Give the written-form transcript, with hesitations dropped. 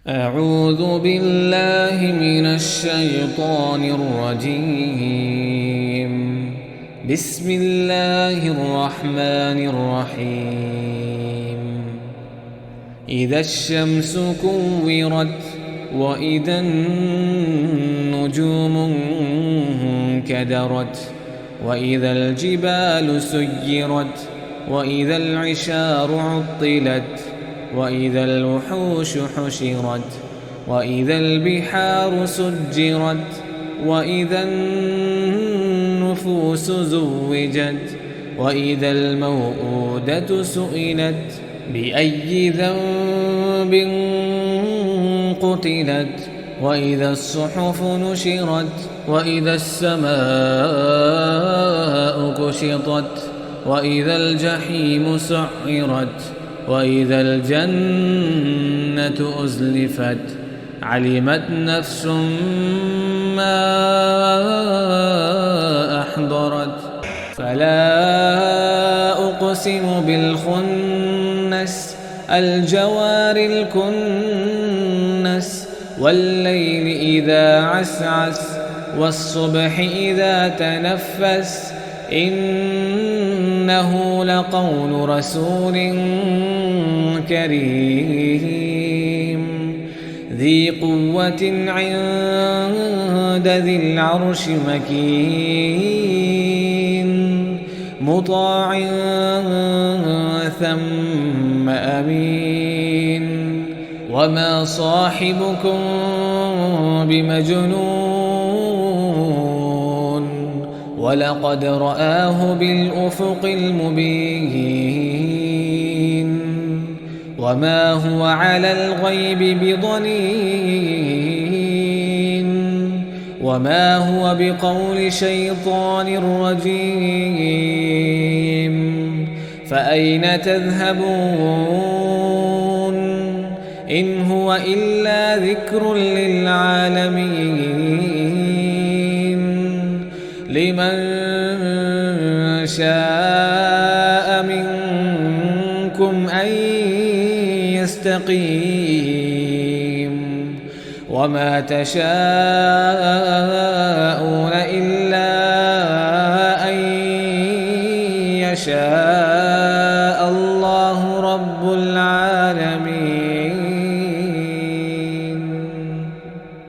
أعوذ بالله من الشيطان الرجيم. بسم الله الرحمن الرحيم. إذا الشمس كورت وإذا النجوم انكدرت وإذا الجبال سيرت وإذا العشار عطلت وإذا الوحوش حشرت وإذا البحار سجرت وإذا النفوس زوجت وإذا الموءودة سئلت بأي ذنب قتلت وإذا الصحف نشرت وإذا السماء كشطت وإذا الجحيم سعرت وإذا الجنة أزلفت علمت نفس ما أحضرت فلا أقسم بالخنس الجوار الكنس والليل إذا عسعس والصبح إذا تنفس إنه لقول رسول كريم ذي قوة عند ذي العرش مكين مطاع ثم أمين وما صاحبكم بمجنون ولقد رآه بالأفق المبين وما هو على الغيب بضنين وما هو بقول شيطان رجيم فأين تذهبون إن هو إلا ذكر للعالمين لمن شاء منكم أن يستقيم وما تشاءون إلا أن يشاء